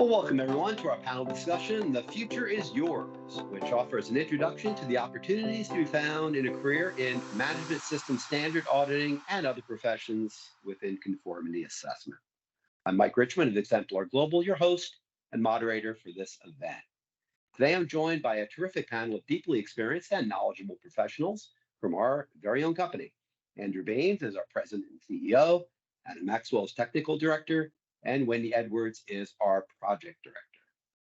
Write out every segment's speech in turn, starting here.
Well, welcome everyone to our panel discussion, The Future is Yours, which offers an introduction to the opportunities to be found in a career in management system standard auditing and other professions within conformity assessment. I'm Mike Richmond of Exemplar Global, your host and moderator for this event. Today I'm joined by a terrific panel of deeply experienced and knowledgeable professionals from our very own company. Andrew Baines is our president and CEO, Adam Maxwell is technical director, and Wendy Edwards is our project director.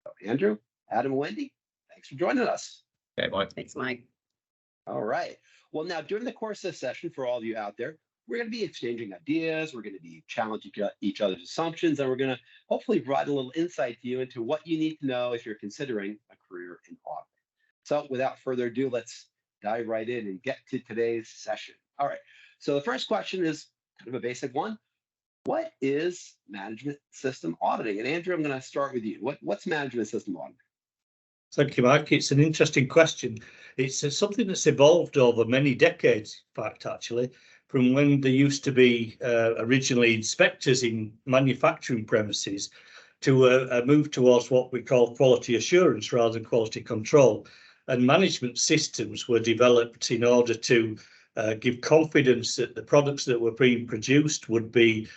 So Andrew, Adam, and Wendy, thanks for joining us. Okay, Mike. Thanks, Mike. All right. Well, now during the course of this session, for all of you out there, we're going to be exchanging ideas. We're going to be challenging each other's assumptions, and we're going to hopefully provide a little insight to you into what you need to know if you're considering a career in audit. So without further ado, let's dive right in and get to today's session. All right. So the first question is kind of a basic one. What is management system auditing? And Andrew, I'm going to start with you. What's management system auditing? Thank you, Mike. It's an interesting question. It's something that's evolved over many decades, in fact, actually, from when there used to be originally inspectors in manufacturing premises to a move towards what we call quality assurance rather than quality control. And management systems were developed in order to give confidence that the products that were being produced would be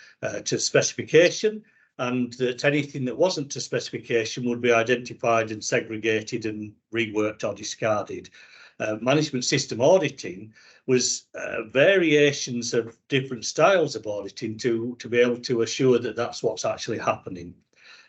to specification, and that anything that wasn't to specification would be identified and segregated and reworked or discarded. Management system auditing was variations of different styles of auditing to be able to assure that that's what's actually happening.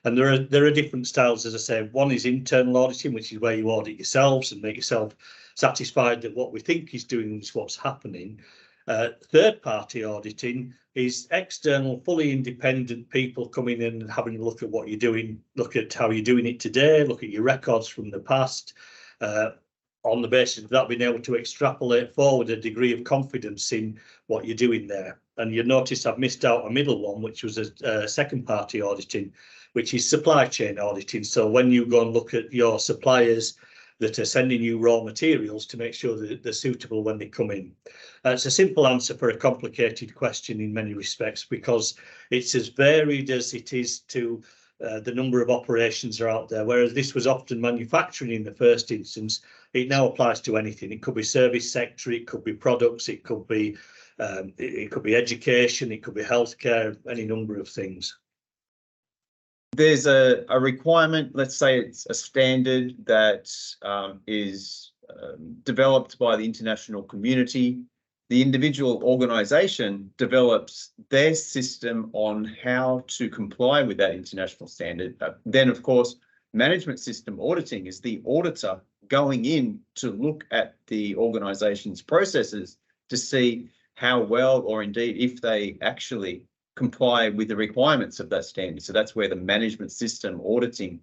And there are different styles, as I say. One is internal auditing, which is where you audit yourselves and make yourself satisfied that what we think is doing is what's happening. Third-party auditing is external, fully independent people coming in and having a look at what you're doing, look at how you're doing it today, look at your records from the past, on the basis of that being able to extrapolate forward a degree of confidence in what you're doing there. And you'll notice I've missed out a middle one, which was a second-party auditing, which is supply chain auditing. So when you go and look at your suppliers that are sending you raw materials to make sure that they're suitable when they come in. It's a simple answer for a complicated question in many respects, because it's as varied as it is to the number of operations are out there. Whereas this was often manufacturing in the first instance, it now applies to anything. It could be service sector, it could be products, it could be education, it could be healthcare, any number of things. There's a requirement, let's say it's a standard that is developed by the international community. The individual organisation develops their system on how to comply with that international standard. Then, of course, management system auditing is the auditor going in to look at the organisation's processes to see how well, or indeed if they actually comply with the requirements of that standard. So that's where the management system auditing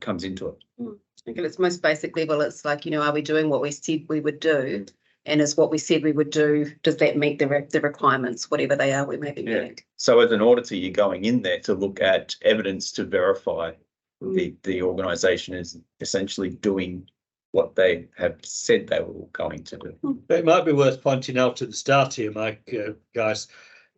comes into it. I think at its most basic level, it's like, are we doing what we said we would do? And is what we said we would do, does that meet the requirements, whatever they are we may be meeting? So as an auditor, you're going in there to look at evidence to verify the organisation is essentially doing what they have said they were going to do. It might be worth pointing out at the start here, Mike, guys,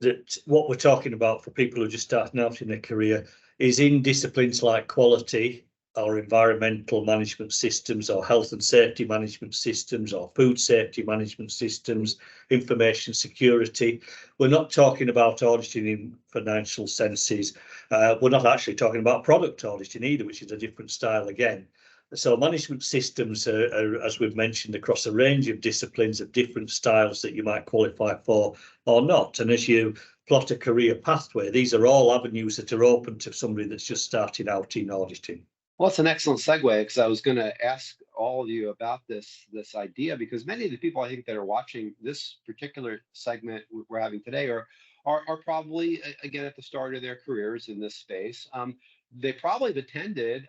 that what we're talking about for people who are just starting out in their career is in disciplines like quality or environmental management systems or health and safety management systems or food safety management systems, information security. We're not talking about auditing in financial senses. We're not actually talking about product auditing either, which is a different style again. So management systems are, as we've mentioned, across a range of disciplines of different styles that you might qualify for or not. And as you plot a career pathway, these are all avenues that are open to somebody that's just starting out in auditing. Well, it's an excellent segue, because I was going to ask all of you about this idea, because many of the people I think that are watching this particular segment we're having today are probably, again, at the start of their careers in this space. They probably have attended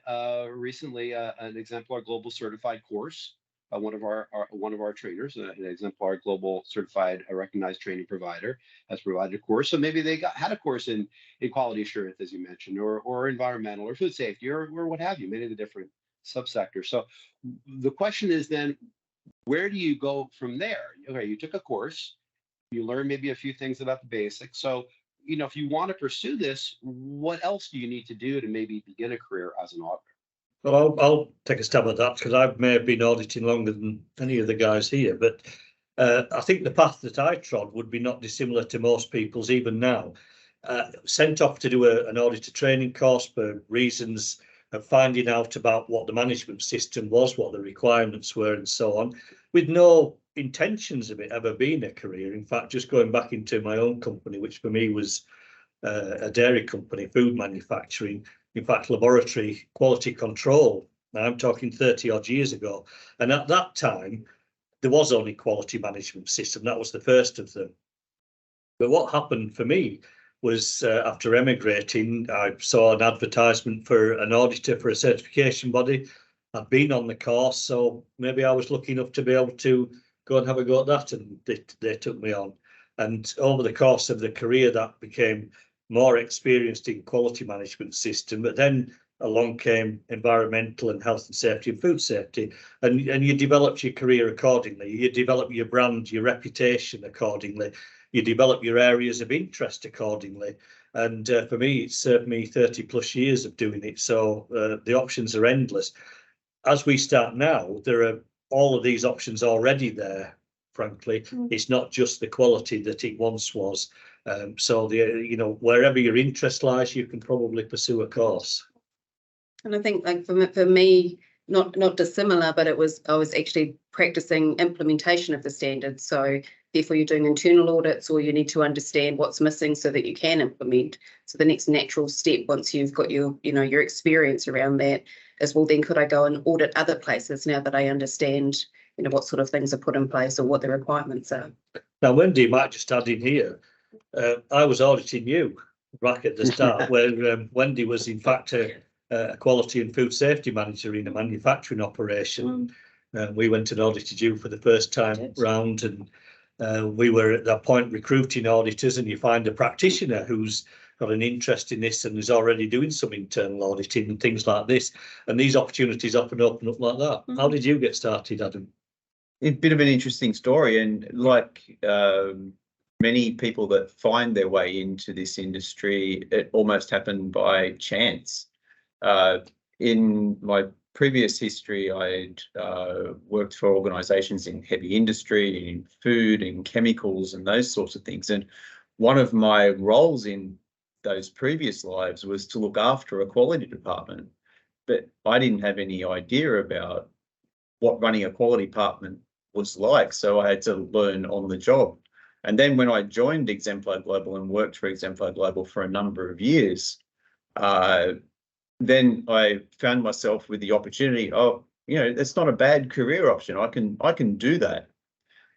recently an Exemplar Global Certified course. One of our trainers, an Exemplar Global Certified recognized training provider, has provided a course. So maybe they had a course in quality assurance, as you mentioned, or environmental or food safety, or what have you, many of the different subsectors. So the question is then, where do you go from there? Okay, you took a course, you learned maybe a few things about the basics. So you know, if you want to pursue this, what else do you need to do to maybe begin a career as an auditor? Well, I'll take a stab at that because I may have been auditing longer than any of the guys here, but I think the path that I trod would be not dissimilar to most people's even now. Sent off to do an auditor training course for reasons of finding out about what the management system was, what the requirements were, and so on, with no intentions of it ever being a career. In fact, just going back into my own company, which for me was a dairy company, food manufacturing, in fact, laboratory quality control. Now, I'm talking 30 odd years ago. And at that time, there was only quality management system. That was the first of them. But what happened for me was after emigrating, I saw an advertisement for an auditor for a certification body. I'd been on the course, so maybe I was lucky enough to be able to go and have a go at that, and they took me on. And over the course of the career, that became more experienced in quality management system. But then along came environmental and health and safety and food safety, and you develop your career accordingly. You develop your brand, your reputation accordingly. You develop your areas of interest accordingly. And for me, it's served me 30 plus years of doing it. So the options are endless. As we start now, there are all of these options already there. Frankly, it's not just the quality that it once was. So you know, wherever your interest lies, you can probably pursue a course. And I think, like, for me, not dissimilar, but I was actually practicing implementation of the standards. So therefore, you're doing internal audits, or you need to understand what's missing so that you can implement. So the next natural step, once you've got your experience around that, is, well, then could I go and audit other places now that I understand, what sort of things are put in place or what the requirements are. Now, Wendy, might just add in here, I was auditing you back at the start, where Wendy was in fact a quality and food safety manager in a manufacturing operation. We went and audited you for the first time round, and we were at that point recruiting auditors, and you find a practitioner who's got an interest in this and is already doing some internal auditing and things like this, and these opportunities often open up like that. How did you get started, Adam? A bit of an interesting story, and like many people that find their way into this industry, it almost happened by chance. In my previous history, I'd worked for organisations in heavy industry, in food and chemicals and those sorts of things. And one of my roles in those previous lives was to look after a quality department. But I didn't have any idea about what running a quality department was like. So I had to learn on the job. And then when I joined Exemplar Global and worked for Exemplar Global for a number of years, then I found myself with the opportunity of, it's not a bad career option. I can do that.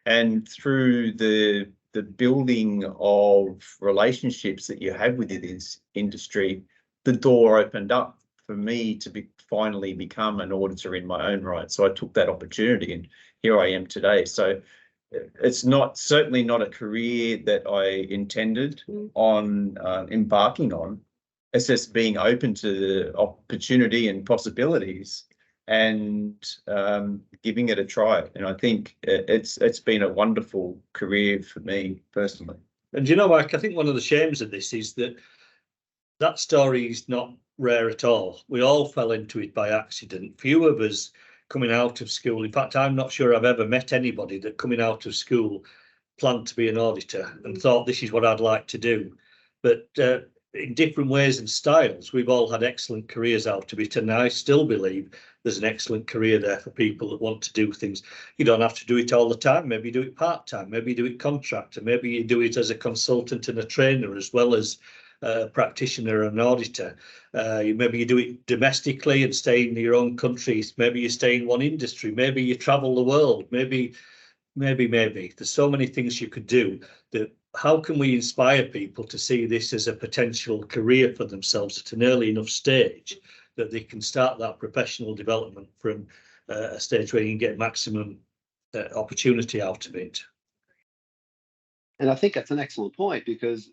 And through the building of relationships that you have within this industry, the door opened up for me to finally become an auditor in my own right. So I took that opportunity, and here I am today. So it's certainly not a career that I intended on embarking on. It's just being open to the opportunity and possibilities, and giving it a try. And I think it's been a wonderful career for me personally. And Mike, I think one of the shames of this is that story is not rare at all. We all fell into it by accident. Few of us coming out of school. In fact, I'm not sure I've ever met anybody that coming out of school planned to be an auditor and thought this is what I'd like to do. But in different ways and styles, we've all had excellent careers out of it, and I still believe there's an excellent career there for people that want to do things. You don't have to do it all the time. Maybe you do it part-time, maybe you do it contractor, maybe you do it as a consultant and a trainer as well as a practitioner and an auditor. Maybe you do it domestically and stay in your own country. Maybe you stay in one industry. Maybe you travel the world. Maybe. There's so many things you could do. That how can we inspire people to see this as a potential career for themselves at an early enough stage that they can start that professional development from a stage where you can get maximum opportunity out of it. And I think that's an excellent point, because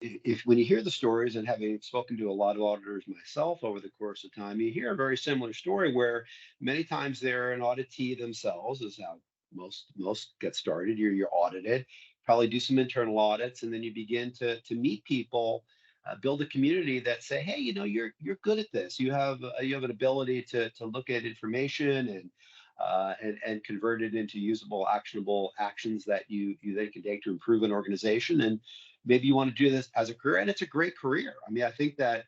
if when you hear the stories, and having spoken to a lot of auditors myself over the course of time, you hear a very similar story where many times they're an auditee themselves, is how most get started. You're audited, probably do some internal audits, and then you begin to meet people, build a community that say, hey, you're good at this. You have an ability to look at information and convert it into usable, actionable actions that you then can take to improve an organization. And maybe you want to do this as a career, and it's a great career. I mean, I think that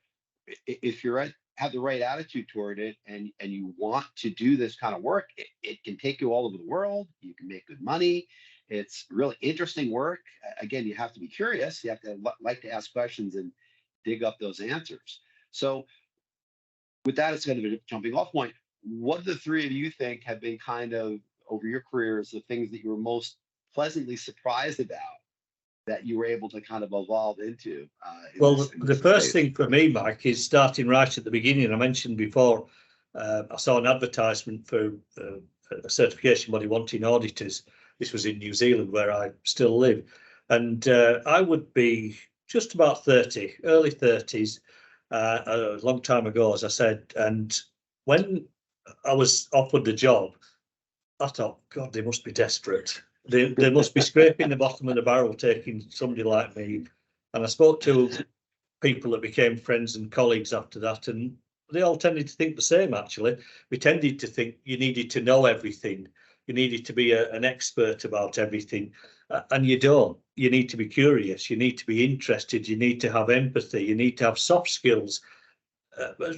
if you're have the right attitude toward it, and you want to do this kind of work, it can take you all over the world. You can make good money. It's really interesting work. Again, you have to be curious. You have to like to ask questions and dig up those answers. So with that, it's kind of a jumping off point. What do the three of you think have been kind of over your careers the things that you were most pleasantly surprised about that you were able to kind of evolve into? Well, the first thing for me, Mike, is starting right at the beginning. I mentioned before, I saw an advertisement for a certification body wanting auditors. This was in New Zealand, where I still live. And I would be just about 30, early 30s, a long time ago, as I said. And when I was offered the job, I thought, God, they must be desperate. They must be scraping the bottom of the barrel, taking somebody like me. And I spoke to people that became friends and colleagues after that, and they all tended to think the same, actually. We tended to think you needed to know everything. You needed to be an expert about everything. And you don't. You need to be curious. You need to be interested. You need to have empathy. You need to have soft skills,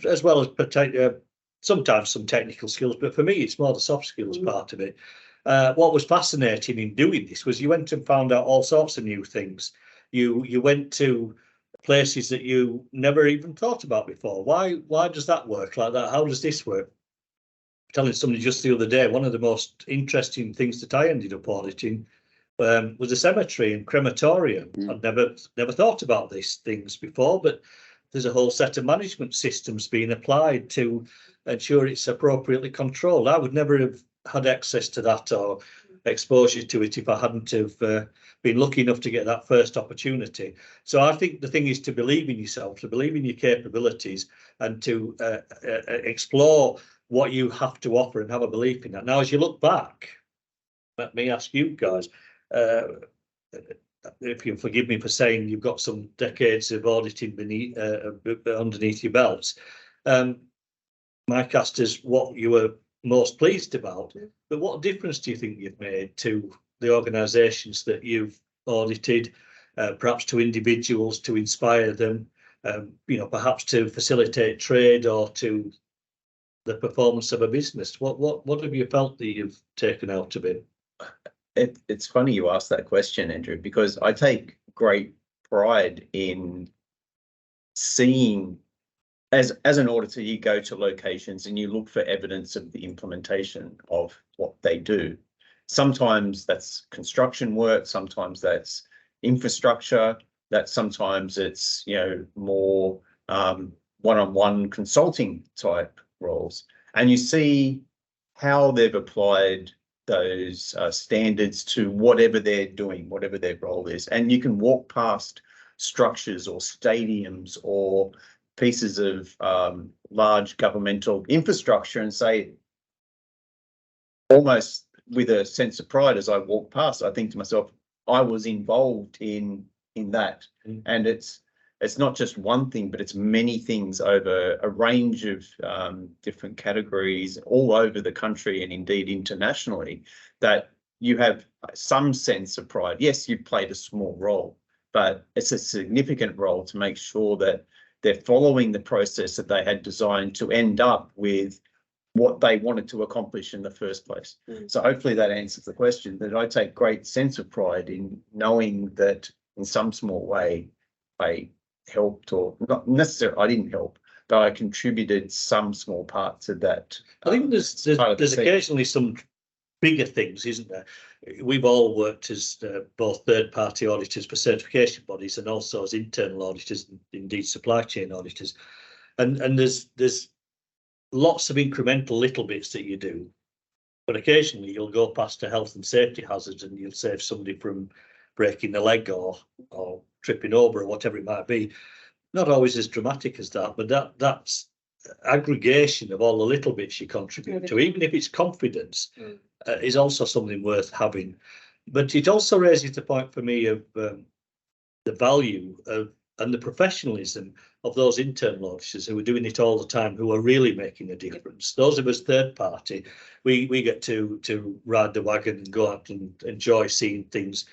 as well as sometimes some technical skills. But for me, it's more the soft skills part of it. What was fascinating in doing this was you went and found out all sorts of new things. You went to places that you never even thought about before. Why does that work like that? How does this work? Telling somebody just the other day, one of the most interesting things that I ended up auditing was a cemetery and crematorium. I'd never thought about these things before, but there's a whole set of management systems being applied to ensure it's appropriately controlled. I would never have had access to that or exposure to it if I hadn't have been lucky enough to get that first opportunity. So I think the thing is to believe in yourself, to believe in your capabilities, and to explore what you have to offer and have a belief in that. Now, as you look back, let me ask you guys, if you forgive me for saying you've got some decades of auditing underneath your belts, Mike asked us what you were most pleased about, but what difference do you think you've made to the organisations that you've audited, perhaps to individuals, to inspire them, perhaps to facilitate trade or to the performance of a business? What have you felt that you've taken out of it? It's funny you asked that question, Andrew, because I take great pride in seeing, as an auditor, you go to locations and you look for evidence of the implementation of what they do. Sometimes that's construction work, sometimes that's infrastructure, that sometimes it's more one-on-one consulting type roles, and you see how they've applied those standards to whatever they're doing, whatever their role is. And you can walk past structures or stadiums or pieces of large governmental infrastructure and say, almost with a sense of pride as I walk past, I think to myself, I was involved in that. And it's not just one thing, but it's many things over a range of different categories all over the country and indeed internationally, that you have some sense of pride. Yes, you've played a small role, but it's a significant role to make sure that they're following the process that they had designed to end up with what they wanted to accomplish in the first place. So hopefully that answers the question. That I take great sense of pride in knowing that in some small way I helped, or not necessarily I didn't help, but I contributed some small part to that. I think there's occasionally some bigger things, isn't there? We've all worked as both third-party auditors for certification bodies and also as internal auditors, and indeed supply chain auditors. And there's lots of incremental little bits that you do, but occasionally you'll go past a health and safety hazard and you'll save somebody from breaking a leg or tripping over or whatever it might be. Not always as dramatic as that, but that's aggregation of all the little bits you contribute to, even if it's confidence, is also something worth having. But it also raises the point for me of the value of and the professionalism of those internal auditors who are doing it all the time, who are really making a difference. Those of us third party, we get to ride the wagon and go out and enjoy seeing things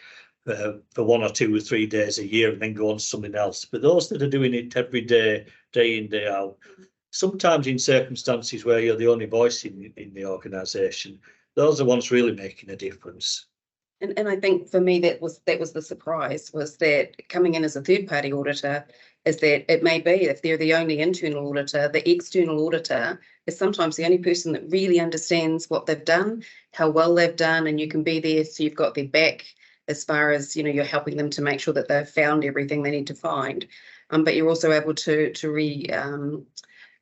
for 1 or 2 or 3 days a year and then go on to something else. But those that are doing it every day, day in, day out, sometimes in circumstances where you're the only voice in the organisation, those are the ones really making a difference. And I think for me that was the surprise, was that coming in as a third party auditor is that it may be, if they're the only internal auditor, the external auditor is sometimes the only person that really understands what they've done, how well they've done, and you can be there, so you've got their back as far as, you know, you're helping them to make sure that they've found everything they need to find. But you're also able to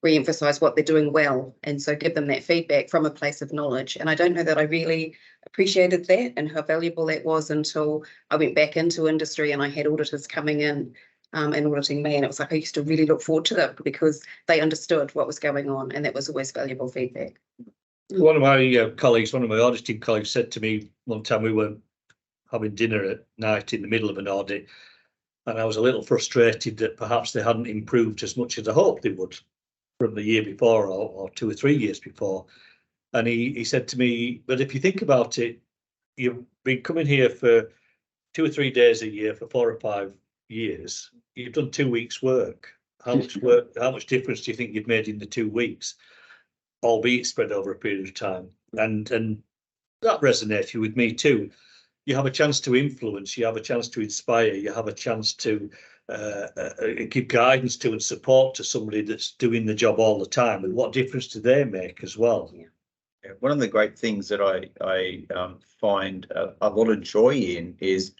re-emphasize what they're doing well, and so give them that feedback from a place of knowledge. And I don't know that I really appreciated that and how valuable that was until I went back into industry and I had auditors coming in and auditing me, and it was like I used to really look forward to that because they understood what was going on, and that was always valuable feedback. One of my colleagues, one of my auditing colleagues, said to me one time, we were having dinner at night in the middle of an audit, and I was a little frustrated that perhaps they hadn't improved as much as I hoped they would from the year before or 2 or 3 years before. And he said to me, but if you think about it, you've been coming here for 2 or 3 days a year for 4 or 5 years. You've done 2 weeks work. How much difference do you think you've made in the 2 weeks, albeit spread over a period of time? And that resonated with me too. You have a chance to influence, you have a chance to inspire, you have a chance to give guidance to and support to somebody that's doing the job all the time, and what difference do they make as well? Yeah. One of the great things that I find a lot of joy in is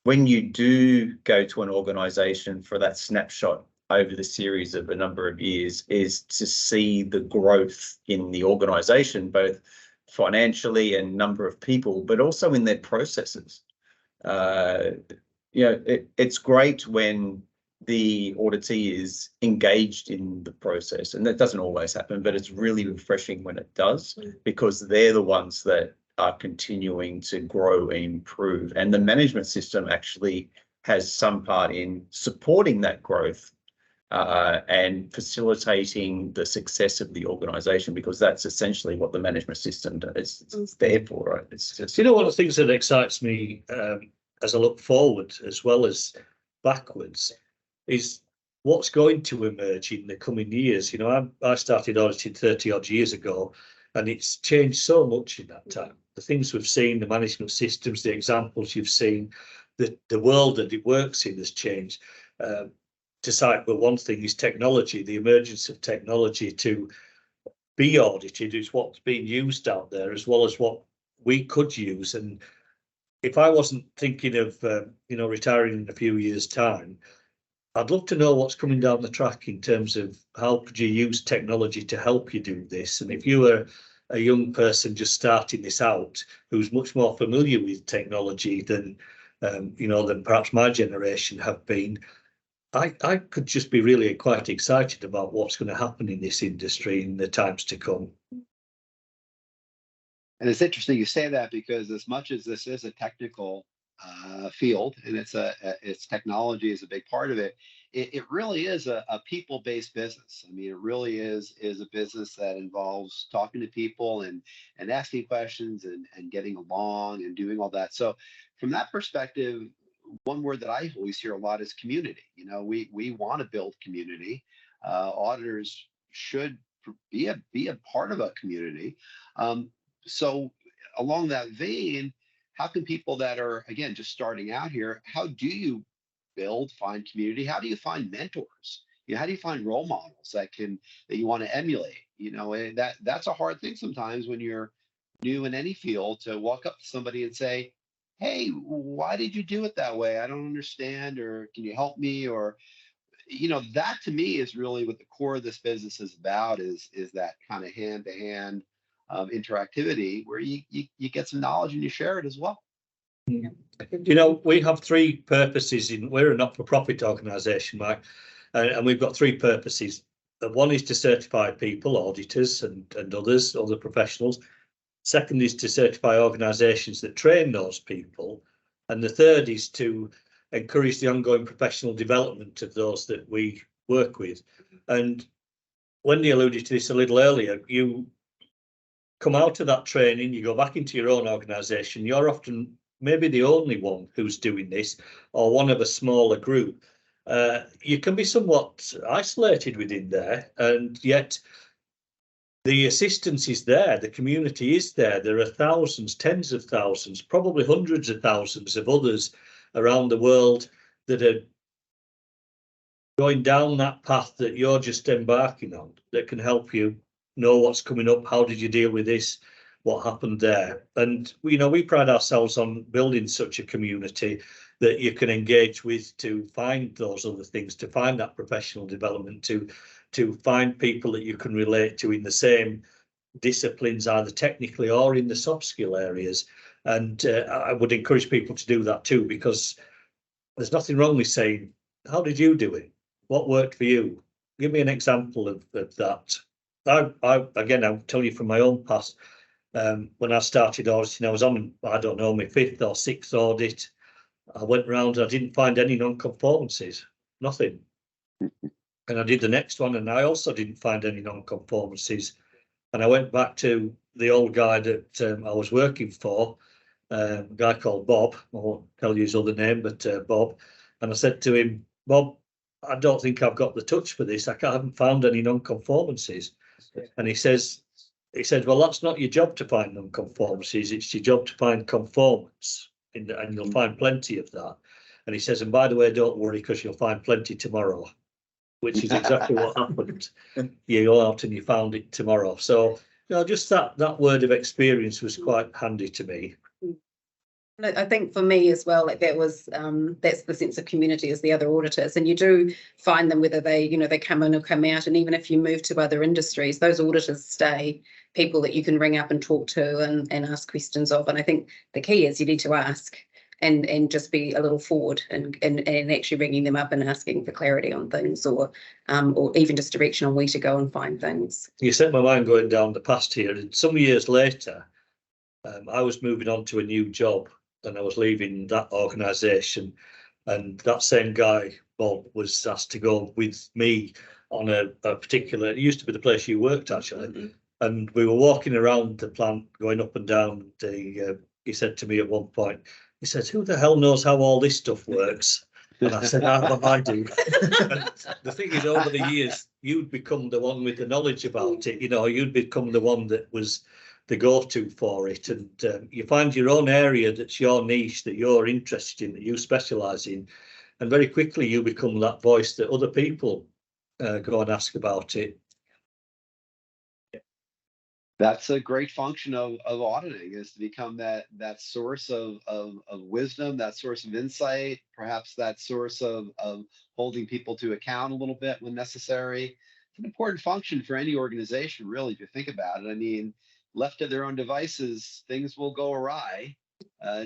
when you do go to an organisation for that snapshot over the series of a number of years, is to see the growth in the organisation, both financially and number of people, but also in their processes. It's great when the auditee is engaged in the process, and that doesn't always happen, but it's really refreshing when it does, because they're the ones that are continuing to grow and improve, and the management system actually has some part in supporting that growth and facilitating the success of the organisation, because that's essentially what the management system does. It's there for, right? It's just, one of the things that excites me as I look forward as well as backwards is what's going to emerge in the coming years. You know, I started auditing 30 odd years ago, and it's changed so much in that time. The things we've seen, the management systems, the examples you've seen, the world that it works in has changed. To cite, but one thing is technology. The emergence of technology to be audited is what's being used out there, as well as what we could use. And if I wasn't thinking of retiring in a few years' time, I'd love to know what's coming down the track in terms of how could you use technology to help you do this. And if you were a young person just starting this out, who's much more familiar with technology than than perhaps my generation have been, I could just be really quite excited about what's going to happen in this industry in the times to come. And it's interesting you say that, because as much as this is a technical field, and it's technology is a big part of it, it really is a people-based business. I mean, it really is a business that involves talking to people and asking questions and getting along and doing all that. So from that perspective, one word that I always hear a lot is community. You know, we want to build community. Auditors should be a part of a community. So along that vein, how can people that are, again, just starting out here, how do you find community? How do you find mentors? How do you find role models that you want to emulate? And that's a hard thing sometimes when you're new in any field, to walk up to somebody and say, hey, why did you do it that way? I don't understand, or can you help me? Or, that to me is really what the core of this business is about, is that kind of hand-to-hand interactivity where you get some knowledge and you share it as well. We have 3 purposes. We're a not-for-profit organisation, Mike, and we've got 3 purposes. One is to certify people, auditors and other professionals. Second is to certify organisations that train those people. And the third is to encourage the ongoing professional development of those that we work with. And Wendy alluded to this a little earlier. You come out of that training, you go back into your own organisation, you're often maybe the only one who's doing this, or one of a smaller group. You can be somewhat isolated within there, and yet the assistance is there, the community is there. There are thousands, tens of thousands, probably hundreds of thousands of others around the world that are going down that path that you're just embarking on, that can help you know what's coming up. How did you deal with this? What happened there? And we pride ourselves on building such a community that you can engage with to find those other things, to find that professional development, to find people that you can relate to in the same disciplines, either technically or in the soft skill areas. And I would encourage people to do that too, because there's nothing wrong with saying, how did you do it? What worked for you? Give me an example of that. Again, I'll tell you from my own past. When I started auditing, I was on, I don't know, my 5th or 6th audit. I went round and I didn't find any non-conformances, nothing. And I did the next one and I also didn't find any non-conformances. And I went back to the old guy that I was working for, a guy called Bob. I won't tell you his other name, but Bob. And I said to him, Bob, I don't think I've got the touch for this. I haven't found any non-conformances. And he said, well, that's not your job to find non-conformances. It's your job to find conformance, and you'll find plenty of that. And he says, and by the way, don't worry, because you'll find plenty tomorrow, which is exactly what happened. You go out and you found it tomorrow. So, just that word of experience was quite handy to me. I think for me as well, like that's the sense of community as the other auditors, and you do find them whether they come in or come out, and even if you move to other industries, those auditors stay people that you can ring up and talk to and ask questions of. And I think the key is you need to ask and just be a little forward and actually ringing them up and asking for clarity on things, or even just direction on where to go and find things. You set my mind going down the past here, and some years later, I was moving on to a new job. And I was leaving that organisation, and that same guy, Bob, was asked to go with me on a particular, it used to be the place you worked actually, and we were walking around the plant, going up and down. He said to me at one point, he said, who the hell knows how all this stuff works? And I said, I do. And the thing is, over the years, you'd become the one with the knowledge about it. You'd become the one that was the go-to for it, and you find your own area that's your niche, that you're interested in, that you specialise in, and very quickly you become that voice that other people go and ask about it. That's a great function of auditing, is to become that source of wisdom, that source of insight, perhaps that source of holding people to account a little bit when necessary. It's an important function for any organization, really, if you think about it. I mean, left to their own devices, things will go awry,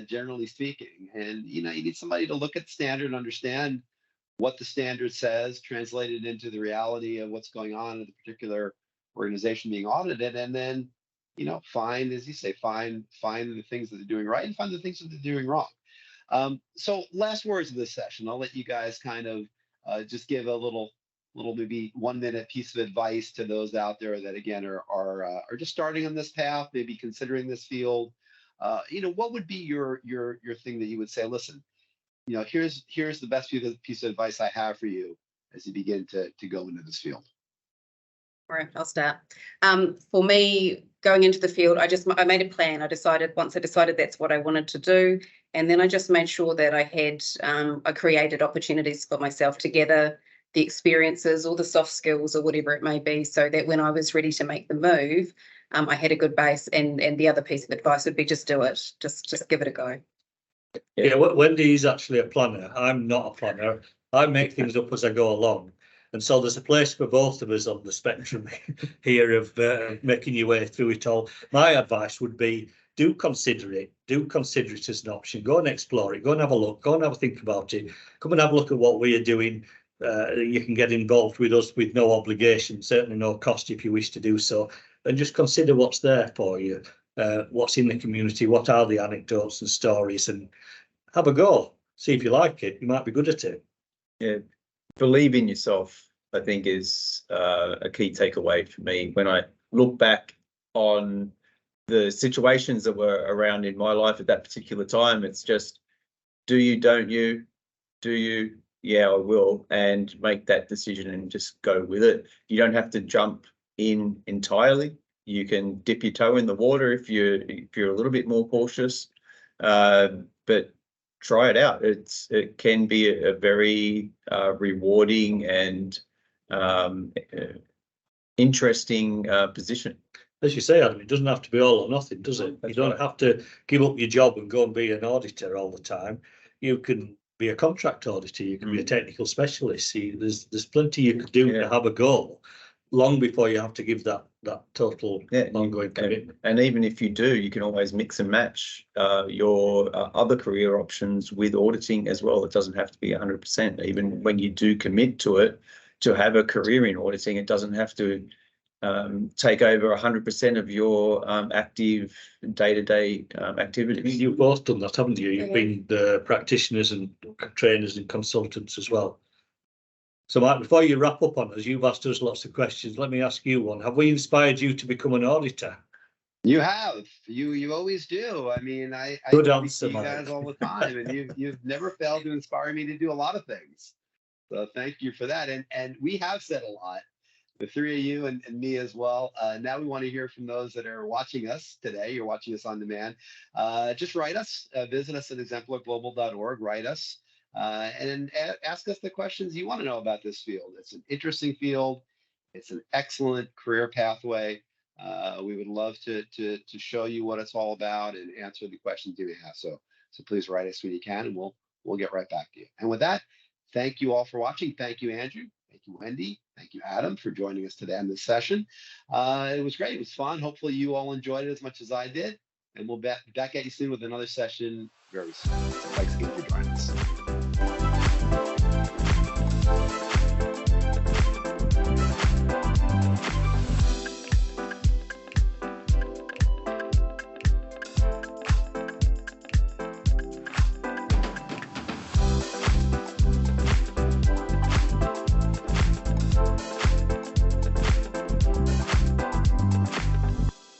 generally speaking. And you need somebody to look at the standard and understand what the standard says, translate it into the reality of what's going on in the particular organization being audited, and then find, as you say, find the things that they're doing right and find the things that they're doing wrong. So last words of this session, I'll let you guys kind of just give a little maybe 1-minute piece of advice to those out there that again are just starting on this path, maybe considering this field. What would be your thing that you would say, listen, here's the best piece of advice I have for you as you begin to go into this field. All right, I'll start. For me, going into the field, I made a plan. Once I decided that's what I wanted to do, and then I just made sure that I created opportunities for myself to gather the experiences or the soft skills or whatever it may be, so that when I was ready to make the move, I had a good base. And the other piece of advice would be just do it. Just give it a go. Yeah, Wendy is actually a planner. I'm not a planner. I make things up as I go along. And so there's a place for both of us on the spectrum here of making your way through it all. My advice would be, do consider it as an option. Go and explore it. Go and have a look. Go and have a think about it. Come and have a look at what we are doing. You can get involved with us with no obligation, certainly no cost if you wish to do so, and just consider what's there for you. what's in the community, what are the anecdotes and stories, and have a go. See if you like it. You might be good at it. Yeah, believe in yourself, I think, is a key takeaway for me. When I look back on the situations that were around in my life at that particular time, it's just, do you, don't you, do you? Yeah, I will, and make that decision and just go with it. You don't have to jump in entirely. You can dip your toe in the water if you're a little bit more cautious, but try it out. It can be a very rewarding and interesting position. As you say, Adam, it doesn't have to be all or nothing, does it? That's you don't right. have to give up your job and go and be an auditor all the time. You can be a contract auditor. You can be a technical specialist. See, there's plenty you could do to have a goal long before you have to give that total ongoing commitment. And even if you do, you can always mix and match your other career options with auditing as well. It doesn't have to be 100%. Even when you do commit to it, to have a career in auditing, it doesn't have to take over 100% of your active day-to-day activities. You've both done that, haven't you? You've been the practitioners and trainers and consultants as well. So, Mike, before you wrap up on us, you've asked us lots of questions. Let me ask you one. Have we inspired you to become an auditor? You have. You always do. I mean, I Good speak answer, to you guys Mike. all the time, and you've never failed to inspire me to do a lot of things. So thank you for that. And we have said a lot, the three of you and me as well. Now we want to hear from those that are watching us today. You're watching us on demand. Just write us, visit us at exemplarglobal.org, write us, and ask us the questions you want to know about this field. It's an interesting field. It's an excellent career pathway. We would love to show you what it's all about and answer the questions you may have. So please write us when you can, and we'll get right back to you. And with that, thank you all for watching. Thank you, Andrew. Thank you, Wendy. Thank you, Adam, for joining us today on this session. It was great. It was fun. Hopefully you all enjoyed it as much as I did. And we'll be back at you soon with another session very soon. So thanks again for joining us.